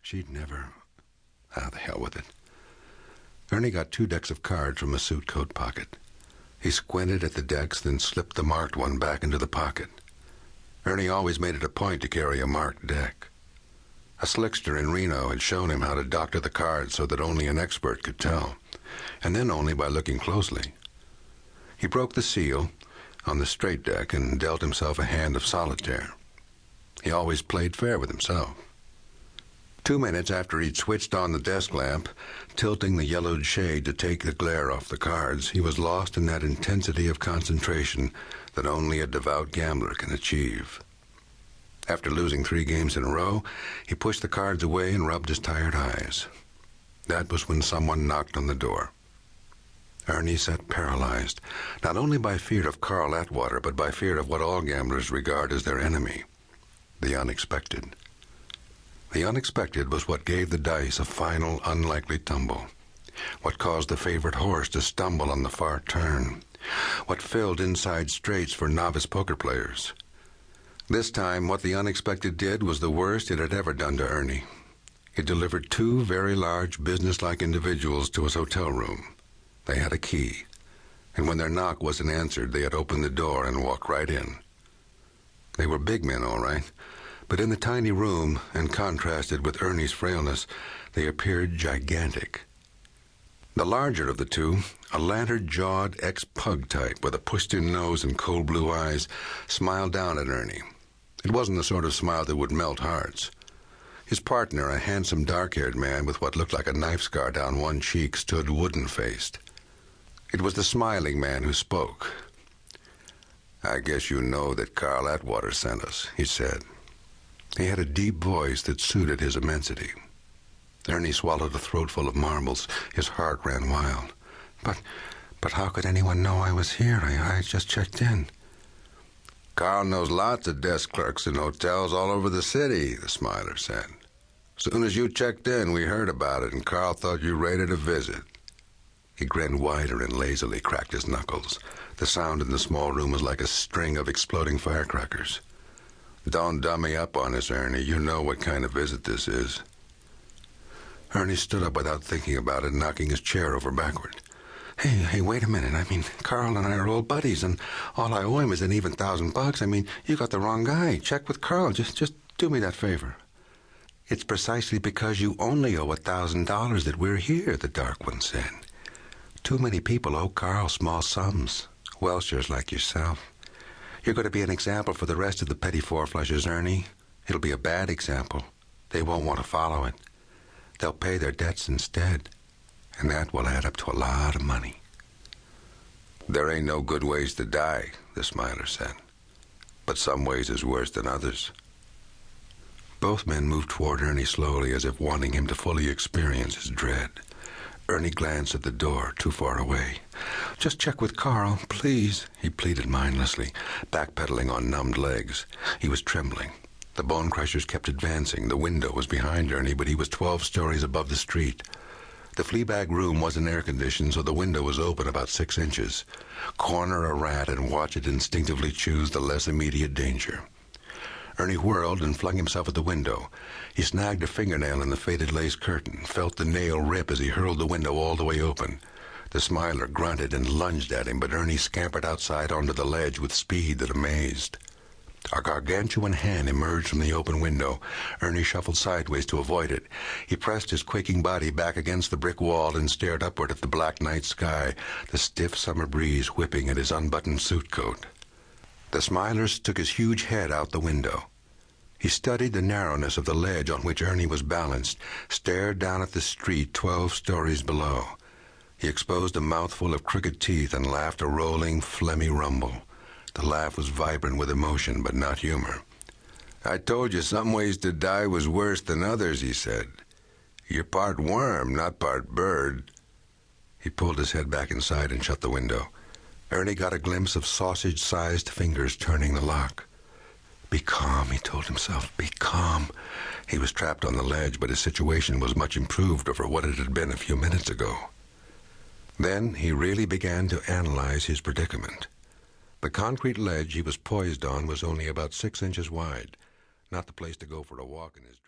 She'd never... the hell with it. Ernie got 2 decks of cards from a suit coat pocket. He squinted at the decks, then slipped the marked one back into the pocket. Ernie always made it a point to carry a marked deck. A slickster in Reno had shown him how to doctor the cards so that only an expert could tell, and then only by looking closely. He broke the seal on the straight deck and dealt himself a hand of solitaire. He always played fair with himself. 2 minutes after he'd switched on the desk lamp, tilting the yellowed shade to take the glare off the cards, he was lost in that intensity of concentration that only a devout gambler can achieve. After losing 3 games in a row, he pushed the cards away and rubbed his tired eyes. That was when someone knocked on the door. Ernie sat paralyzed, not only by fear of Carl Atwater, but by fear of what all gamblers regard as their enemy, the unexpected. The unexpected was what gave the dice a final, unlikely tumble, what caused the favorite horse to stumble on the far turn, what filled inside straights for novice poker players. This time, what the unexpected did was the worst it had ever done to Ernie. It delivered 2 very large, businesslike individuals to his hotel room. They had a key, and when their knock wasn't answered, they had opened the door and walked right in. They were big men, all right, but in the tiny room, and contrasted with Ernie's frailness, they appeared gigantic. The larger of the 2, a lantern-jawed ex-pug type with a pushed-in nose and cold blue eyes, smiled down at Ernie. It wasn't the sort of smile that would melt hearts. His partner, a handsome dark-haired man with what looked like a knife scar down one cheek, stood wooden-faced. It was the smiling man who spoke. "I guess you know that Carl Atwater sent us," he said. He had a deep voice that suited his immensity. Ernie swallowed a throatful of marbles. His heart ran wild. But how could anyone know I was here? I just checked in." "Carl knows lots of desk clerks in hotels all over the city," the smiler said. "Soon as you checked in, we heard about it, and Carl thought you rated a visit." He grinned wider and lazily cracked his knuckles. The sound in the small room was like a string of exploding firecrackers. "Don't dummy up on us, Ernie. You know what kind of visit this is." Ernie stood up without thinking about it, knocking his chair over backward. Hey, wait a minute. I mean, Carl and I are old buddies, and all I owe him is an even $1,000. I mean, you got the wrong guy. Check with Carl. Just do me that favor." "It's precisely because you only owe $1,000 that we're here," the dark one said. "Too many people owe Carl small sums, Welshers like yourself. You're going to be an example for the rest of the petty four-flushers, Ernie. It'll be a bad example. They won't want to follow it. They'll pay their debts instead, and that will add up to a lot of money." "There ain't no good ways to die," the smiler said. "But some ways is worse than others." Both men moved toward Ernie slowly, as if wanting him to fully experience his dread. Ernie glanced at the door, too far away. "Just check with Carl, please," he pleaded mindlessly, backpedaling on numbed legs. He was trembling. The bone crushers kept advancing. The window was behind Ernie, but he was 12 stories above the street. The fleabag room wasn't air-conditioned, so the window was open about 6 inches. Corner a rat and watch it instinctively choose the less immediate danger. Ernie whirled and flung himself at the window. He snagged a fingernail in the faded lace curtain, felt the nail rip as he hurled the window all the way open. The smiler grunted and lunged at him, but Ernie scampered outside onto the ledge with speed that amazed. A gargantuan hand emerged from the open window. Ernie shuffled sideways to avoid it. He pressed his quaking body back against the brick wall and stared upward at the black night sky, the stiff summer breeze whipping at his unbuttoned suit coat. The smiler took his huge head out the window. He studied the narrowness of the ledge on which Ernie was balanced, stared down at the street 12 stories below. He exposed a mouthful of crooked teeth and laughed a rolling, phlegmy rumble. The laugh was vibrant with emotion, but not humor. "I told you some ways to die was worse than others," he said. "You're part worm, not part bird." He pulled his head back inside and shut the window. Ernie got a glimpse of sausage-sized fingers turning the lock. "Be calm," he told himself. "Be calm." He was trapped on the ledge, but his situation was much improved over what it had been a few minutes ago. Then he really began to analyze his predicament. The concrete ledge he was poised on was only about 6 inches wide, not the place to go for a walk in his dress.